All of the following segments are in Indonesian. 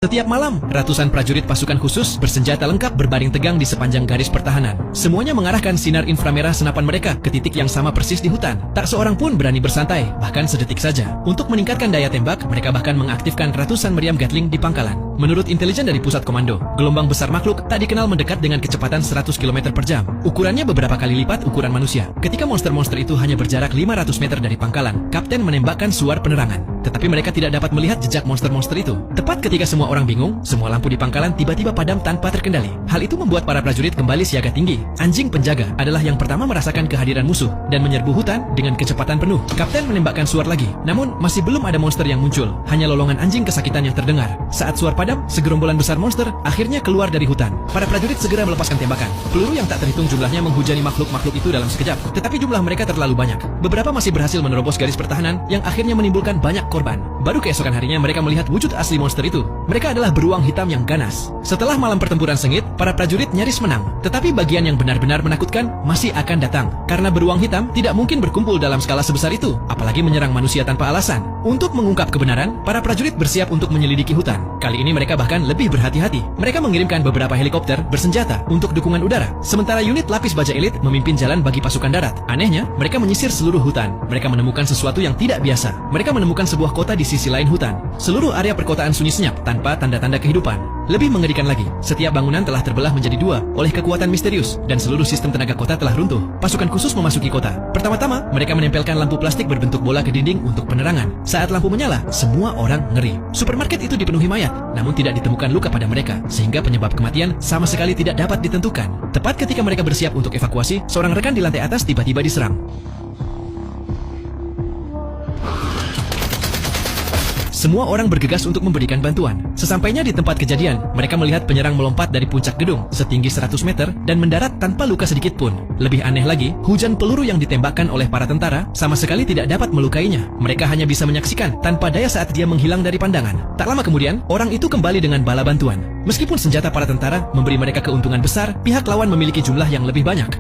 Setiap malam, ratusan prajurit pasukan khusus bersenjata lengkap berbaring tegang di sepanjang garis pertahanan. Semuanya mengarahkan sinar inframerah senapan mereka ke titik yang sama persis di hutan. Tak seorang pun berani bersantai, bahkan sedetik saja. Untuk meningkatkan daya tembak, mereka bahkan mengaktifkan ratusan meriam Gatling di pangkalan. Menurut intelijen dari pusat komando, gelombang besar makhluk tak dikenal mendekat dengan kecepatan 100 km per jam. Ukurannya beberapa kali lipat ukuran manusia. Ketika monster-monster itu hanya berjarak 500 meter dari pangkalan, kapten menembakkan suar penerangan. Tetapi mereka tidak dapat melihat jejak monster-monster itu. Tepat ketika semua orang bingung, semua lampu di pangkalan tiba-tiba padam tanpa terkendali. Hal itu membuat para prajurit kembali siaga tinggi. Anjing penjaga adalah yang pertama merasakan kehadiran musuh dan menyerbu hutan dengan kecepatan penuh. Kapten menembakkan suar lagi, namun masih belum ada monster yang muncul. Hanya lolongan anjing kesakitan yang terdengar. Saat suar padam, segerombolan besar monster akhirnya keluar dari hutan. Para prajurit segera melepaskan tembakan. Peluru yang tak terhitung jumlahnya menghujani makhluk-makhluk itu dalam sekejap. Tetapi jumlah mereka terlalu banyak. Beberapa masih berhasil menerobos garis pertahanan yang akhirnya menimbulkan banyak korban. Baru keesokan harinya mereka melihat wujud asli monster itu. Mereka adalah beruang hitam yang ganas. Setelah malam pertempuran sengit, para prajurit nyaris menang. Tetapi bagian yang benar-benar menakutkan masih akan datang. Karena beruang hitam tidak mungkin berkumpul dalam skala sebesar itu, apalagi menyerang manusia tanpa alasan. Untuk mengungkap kebenaran, para prajurit bersiap untuk menyelidiki hutan. Kali ini mereka bahkan lebih berhati-hati. Mereka mengirimkan beberapa helikopter bersenjata untuk dukungan udara. Sementara unit lapis baja elit memimpin jalan bagi pasukan darat. Anehnya, mereka menyisir seluruh hutan. Mereka menemukan sesuatu yang tidak biasa. Mereka menemukan sebuah kota di sisi lain hutan. Seluruh area perkotaan sunyi senyap tanpa tanda-tanda kehidupan. Lebih mengerikan lagi, setiap bangunan telah terbelah menjadi dua oleh kekuatan misterius dan seluruh sistem tenaga kota telah runtuh. Pasukan khusus memasuki kota. Pertama-tama, mereka menempelkan lampu plastik berbentuk bola ke dinding untuk penerangan. Saat lampu menyala, semua orang ngeri. Supermarket itu dipenuhi mayat, namun tidak ditemukan luka pada mereka, sehingga penyebab kematian sama sekali tidak dapat ditentukan. Tepat ketika mereka bersiap untuk evakuasi, seorang rekan di lantai atas tiba-tiba diserang. Semua orang bergegas untuk memberikan bantuan. Sesampainya di tempat kejadian, mereka melihat penyerang melompat dari puncak gedung setinggi 100 meter dan mendarat tanpa luka sedikit pun. Lebih aneh lagi, hujan peluru yang ditembakkan oleh para tentara sama sekali tidak dapat melukainya. Mereka hanya bisa menyaksikan tanpa daya saat dia menghilang dari pandangan. Tak lama kemudian, orang itu kembali dengan bala bantuan. Meskipun senjata para tentara memberi mereka keuntungan besar, pihak lawan memiliki jumlah yang lebih banyak.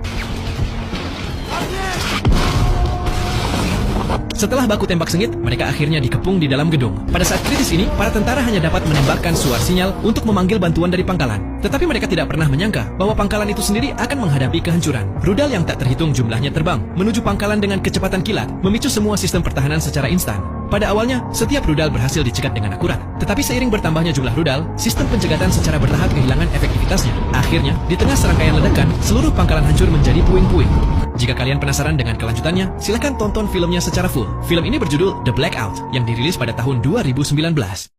Setelah baku tembak sengit, mereka akhirnya dikepung di dalam gedung. Pada saat kritis ini, para tentara hanya dapat menembakkan suar sinyal untuk memanggil bantuan dari pangkalan. Tetapi mereka tidak pernah menyangka bahwa pangkalan itu sendiri akan menghadapi kehancuran. Rudal yang tak terhitung jumlahnya terbang menuju pangkalan dengan kecepatan kilat, memicu semua sistem pertahanan secara instan. Pada awalnya, setiap rudal berhasil dicegat dengan akurat. Tetapi seiring bertambahnya jumlah rudal, sistem pencegatan secara bertahap kehilangan efektivitasnya. Akhirnya, di tengah serangkaian ledakan, seluruh pangkalan hancur menjadi puing-puing. Jika kalian penasaran dengan kelanjutannya, silakan tonton filmnya secara full. Film ini berjudul The Blackout, yang dirilis pada tahun 2019.